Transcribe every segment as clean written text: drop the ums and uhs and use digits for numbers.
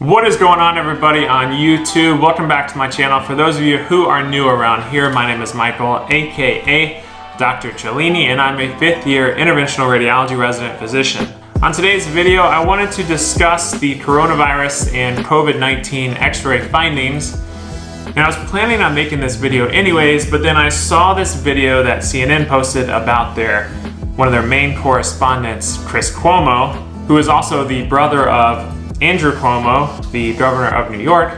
What is going on, everybody on YouTube? Welcome back to my channel. For those of you who are new around here, my name is Michael, aka Dr. Cellini, and I'm a 5th year interventional radiology resident physician. On today's video, I wanted to discuss the coronavirus and COVID-19 x-ray findings. And I was planning on making this video anyways, but then I saw this video that CNN posted about one of their main correspondents, Chris Cuomo, who is also the brother of Andrew Cuomo, the governor of New York.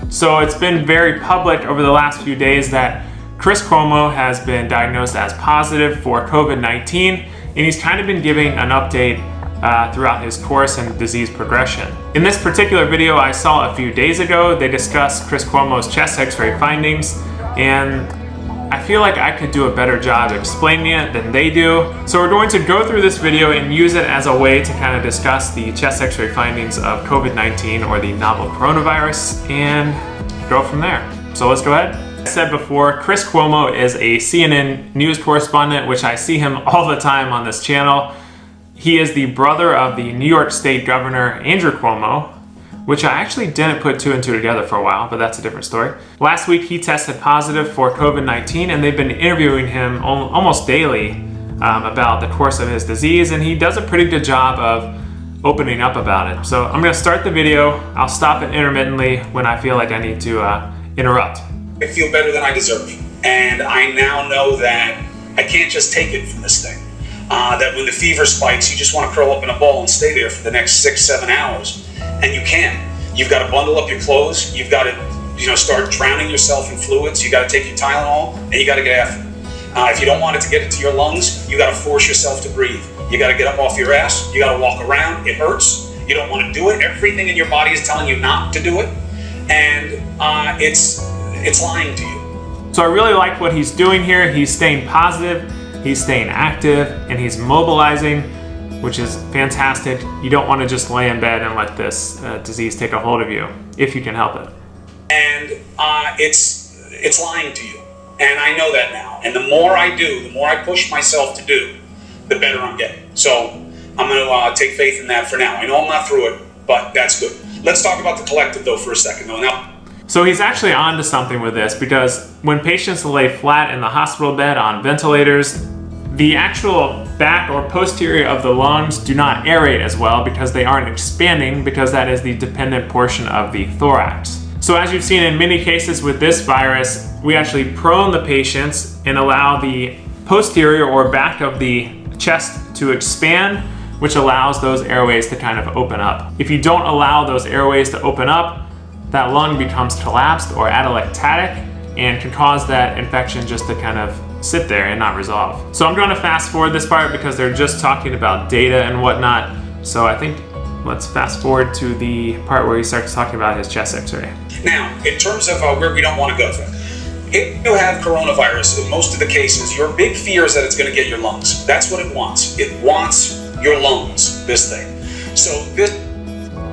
So it's been very public over the last few days that Chris Cuomo has been diagnosed as positive for COVID-19, and he's kind of been giving an update throughout his course and disease progression. In this particular video I saw a few days ago, they discussed Chris Cuomo's chest x-ray findings, and I feel like I could do a better job explaining it than they do. So we're going to go through this video and use it as a way to kind of discuss the chest x-ray findings of COVID-19 or the novel coronavirus and go from there. So let's go ahead. As I said before, Chris Cuomo is a CNN news correspondent, which I see him all the time on this channel. He is the brother of the New York State Governor, Andrew Cuomo, which I actually didn't put two and two together for a while, but that's a different story. Last week, he tested positive for COVID-19, and they've been interviewing him almost daily about the course of his disease, and he does a pretty good job of opening up about it. So I'm gonna start the video. I'll stop it intermittently when I feel like I need to interrupt. I feel better than I deserve, and I now know that I can't just take it from this thing. That when the fever spikes, you just want to curl up in a ball and stay there for the next 6-7 hours. And you can't. You've got to bundle up your clothes. You've got to, start drowning yourself in fluids. You got to take your Tylenol, and you got to get after it. If you don't want it to get into your lungs, you got to force yourself to breathe. You got to get up off your ass. You got to walk around. It hurts. You don't want to do it. Everything in your body is telling you not to do it, and it's lying to you. So I really like what he's doing here. He's staying positive. He's staying active, and he's mobilizing, which is fantastic. You don't want to just lay in bed and let this disease take a hold of you, if you can help it. And it's lying to you, and I know that now. And the more I do, the more I push myself to do, the better I'm getting. So I'm going to take faith in that for now. I know I'm not through it, but that's good. Let's talk about the collective, though, for a second, though. Now, so he's actually onto something with this, because when patients lay flat in the hospital bed on ventilators, the actual back or posterior of the lungs do not aerate as well because they aren't expanding, because that is the dependent portion of the thorax. So as you've seen in many cases with this virus, we actually prone the patients and allow the posterior or back of the chest to expand, which allows those airways to kind of open up. If you don't allow those airways to open up, that lung becomes collapsed or atelectatic and can cause that infection just to kind of sit there and not resolve. So I'm going to fast forward this part because they're just talking about data and whatnot. So I think let's fast forward to the part where he starts talking about his chest x-ray. Now, in terms of where we don't want to go, if you have coronavirus, in most of the cases, your big fear is that it's going to get your lungs. That's what it wants. It wants your lungs, this thing. So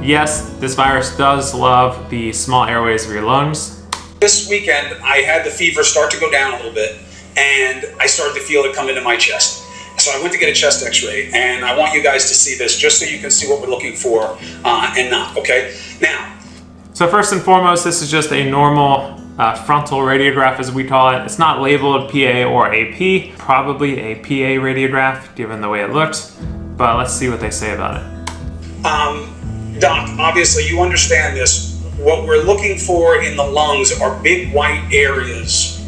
yes, this virus does love the small airways of your lungs. This weekend, I had the fever start to go down a little bit, and I started to feel it come into my chest. So I went to get a chest x-ray, and I want you guys to see this just so you can see what we're looking for and not, okay? Now. So first and foremost, this is just a normal frontal radiograph, as we call it. It's not labeled PA or AP, probably a PA radiograph given the way it looks, but let's see what they say about it. Doc, obviously you understand this. What we're looking for in the lungs are big white areas.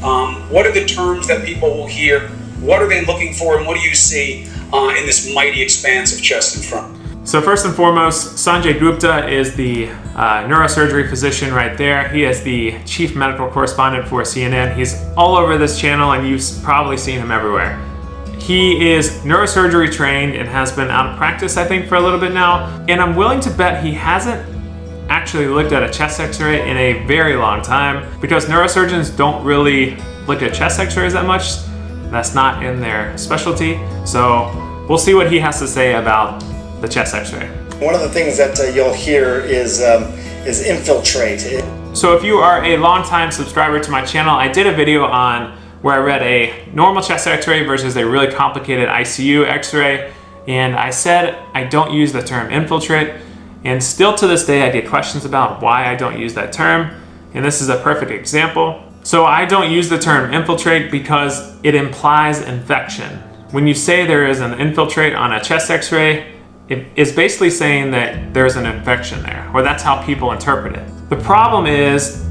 What are the terms that people will hear? What are they looking for, and what do you see in this mighty expanse of chest in front? So first and foremost, Sanjay Gupta is the neurosurgery physician right there. He is the chief medical correspondent for CNN. He's all over this channel, and you've probably seen him everywhere. He is neurosurgery trained and has been out of practice, I think, for a little bit now. And I'm willing to bet he hasn't actually looked at a chest x-ray in a very long time, because neurosurgeons don't really look at chest x-rays that much. That's not in their specialty. So we'll see what he has to say about the chest x-ray. One of the things that you'll hear is infiltrate. So if you are a longtime subscriber to my channel, I did a video on where I read a normal chest x-ray versus a really complicated ICU x-ray, and I said I don't use the term infiltrate. And still to this day, I get questions about why I don't use that term. And this is a perfect example. So I don't use the term infiltrate because it implies infection. When you say there is an infiltrate on a chest x-ray, it is basically saying that there's an infection there, or that's how people interpret it. The problem is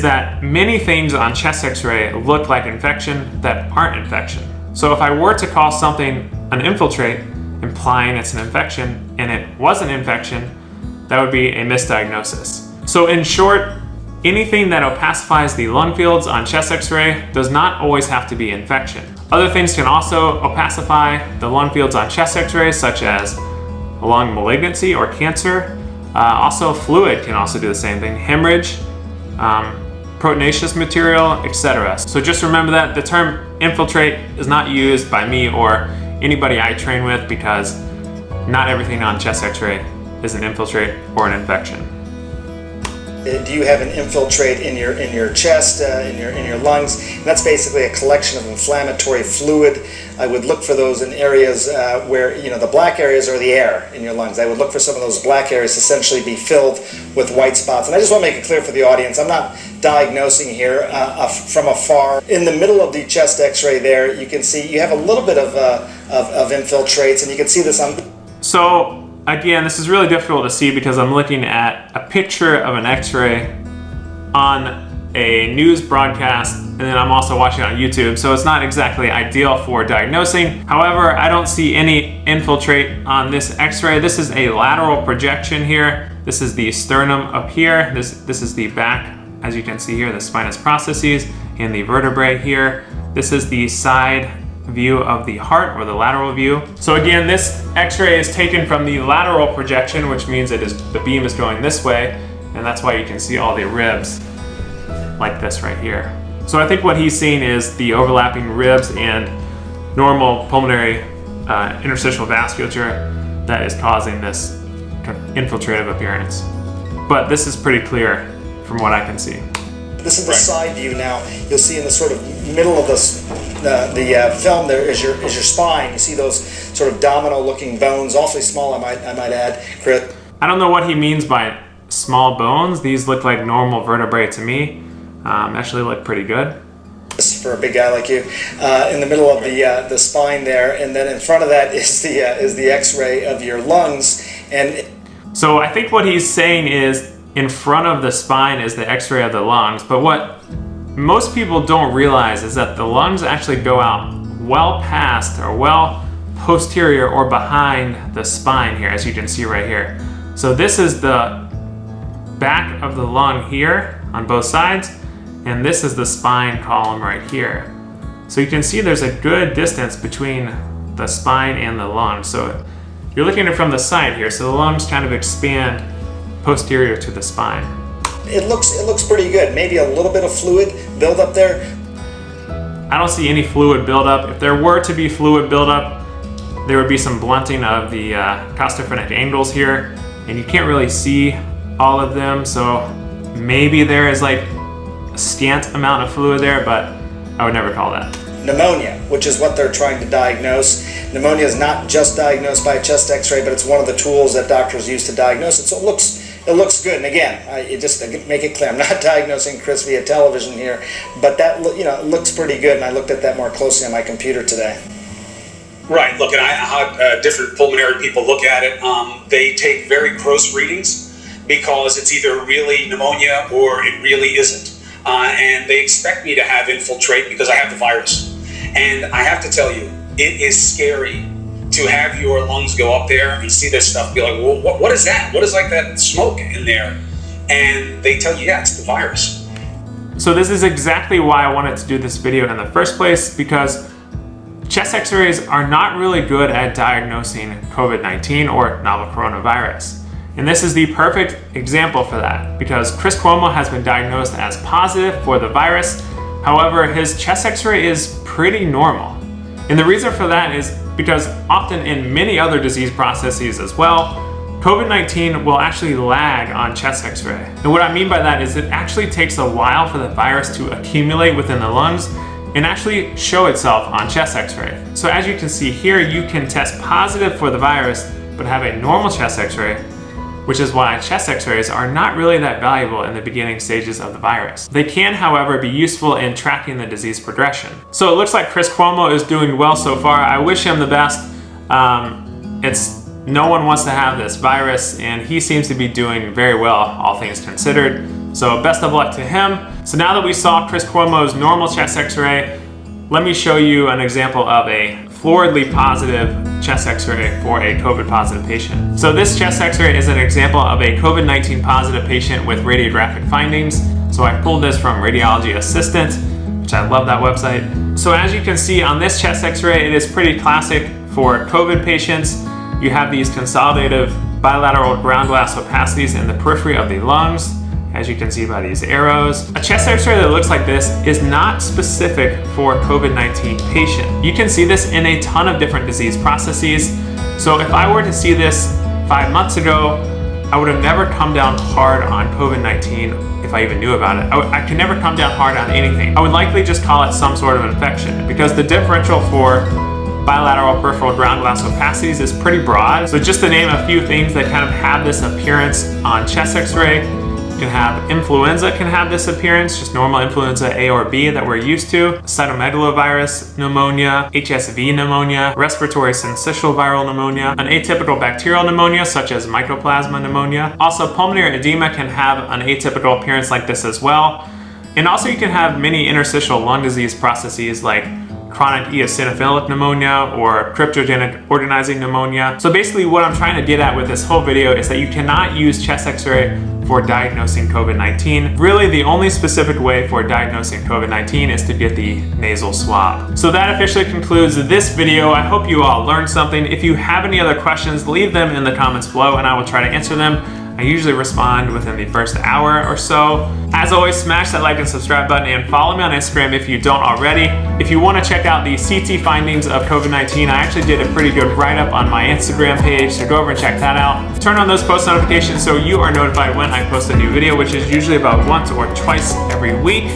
that many things on chest x-ray look like infection that aren't infection. So if I were to call something an infiltrate, implying it's an infection, and it was an infection, that would be a misdiagnosis. So in short, anything that opacifies the lung fields on chest x-ray does not always have to be infection. Other things can also opacify the lung fields on chest x-ray, such as lung malignancy or cancer. Also fluid can also do the same thing, hemorrhage, proteinaceous material, etc. So just remember that the term infiltrate is not used by me or anybody I train with, because not everything on chest x-ray is an infiltrate or an infection. Do you have an infiltrate in your chest, in your lungs? And that's basically a collection of inflammatory fluid. I would look for those in areas where, the black areas are the air in your lungs. I would look for some of those black areas to essentially be filled with white spots. And I just want to make it clear for the audience, I'm not diagnosing here from afar. In the middle of the chest x-ray there, you can see you have a little bit of infiltrates, and you can see this on... So again, this is really difficult to see because I'm looking at a picture of an x-ray on a news broadcast, and then I'm also watching on YouTube, so it's not exactly ideal for diagnosing. However, I don't see any infiltrate on this x-ray. This is a lateral projection here. This is the sternum up here. This is the back, as you can see here, the spinous processes and the vertebrae here. This is the side view of the heart, or the lateral view. So again, this x-ray is taken from the lateral projection, which means the beam is going this way, and that's why you can see all the ribs like this right here. So I think what he's seeing is the overlapping ribs and normal pulmonary interstitial vasculature that is causing this infiltrative appearance. But this is pretty clear from what I can see. This is the side view now. You'll see in the sort of middle of the film there is your spine. You see those sort of domino-looking bones, awfully small, I might add, Chris. I don't know what he means by small bones. These look like normal vertebrae to me. Actually look pretty good. For a big guy like you, in the middle of the spine there, and then in front of that is the X-ray of your lungs. And so I think what he's saying is, in front of the spine is the x-ray of the lungs, but what most people don't realize is that the lungs actually go out well past, or well posterior or behind the spine here, as you can see right here. So this is the back of the lung here on both sides, and this is the spine column right here. So you can see there's a good distance between the spine and the lung. So you're looking at it from the side here, so the lungs kind of expand posterior to the spine. It looks pretty good. Maybe a little bit of fluid buildup there. I don't see any fluid buildup. If there were to be fluid buildup, there would be some blunting of the costophrenic angles here, and you can't really see all of them, so maybe there is like a scant amount of fluid there, but I would never call that. Pneumonia, which is what they're trying to diagnose. Pneumonia is not just diagnosed by a chest x-ray, but it's one of the tools that doctors use to diagnose it. So it looks good. And again, just to make it clear, I'm not diagnosing Chris via television here, but that it looks pretty good, and I looked at that more closely on my computer today. Right. Look, and how different pulmonary people look at it. They take very gross readings because it's either really pneumonia or it really isn't. And they expect me to have infiltrate because I have the virus. And I have to tell you, it is scary to have your lungs go up there and see this stuff, be like, well, what is that? What is like that smoke in there? And they tell you, yeah, it's the virus. So this is exactly why I wanted to do this video in the first place, because chest x-rays are not really good at diagnosing COVID-19 or novel coronavirus. And this is the perfect example for that, because Chris Cuomo has been diagnosed as positive for the virus. However, his chest x-ray is pretty normal. And the reason for that is because often in many other disease processes as well, COVID-19 will actually lag on chest x-ray. And what I mean by that is it actually takes a while for the virus to accumulate within the lungs and actually show itself on chest x-ray. So as you can see here, you can test positive for the virus, but have a normal chest x-ray. which is why chest x-rays are not really that valuable in the beginning stages of the virus. They can, however, be useful in tracking the disease progression. So it looks like Chris Cuomo is doing well so far. I wish him the best. No one wants to have this virus, and he seems to be doing very well, all things considered. So best of luck to him. So now that we saw Chris Cuomo's normal chest x-ray, let me show you an example of a floridly positive chest x-ray for a COVID positive patient. So this chest x-ray is an example of a COVID-19 positive patient with radiographic findings. So I pulled this from Radiology Assistant, which I love that website. So as you can see on this chest x-ray, it is pretty classic for COVID patients. You have these consolidative bilateral ground glass opacities in the periphery of the lungs, as you can see by these arrows. A chest x-ray that looks like this is not specific for a COVID-19 patient. You can see this in a ton of different disease processes. So if I were to see this 5 months ago, I would have never come down hard on COVID-19 if I even knew about it. I could never come down hard on anything. I would likely just call it some sort of infection, because the differential for bilateral peripheral ground glass opacities is pretty broad. So just to name a few things that kind of have this appearance on chest x-ray, you can have influenza can have this appearance, just normal influenza A or B that we're used to, cytomegalovirus pneumonia, HSV pneumonia, respiratory syncytial viral pneumonia, an atypical bacterial pneumonia such as mycoplasma pneumonia. Also, pulmonary edema can have an atypical appearance like this as well. And also you can have many interstitial lung disease processes like chronic eosinophilic pneumonia or cryptogenic organizing pneumonia. So basically what I'm trying to get at with this whole video is that you cannot use chest x-ray for diagnosing COVID-19. Really, the only specific way for diagnosing COVID-19 is to get the nasal swab. So that officially concludes this video. I hope you all learned something. If you have any other questions, leave them in the comments below and I will try to answer them. I usually respond within the first hour or so. As always, smash that like and subscribe button and follow me on Instagram if you don't already. If you want to check out the CT findings of COVID-19, I actually did a pretty good write-up on my Instagram page, so go over and check that out. Turn on those post notifications so you are notified when I post a new video, which is usually about once or twice every week.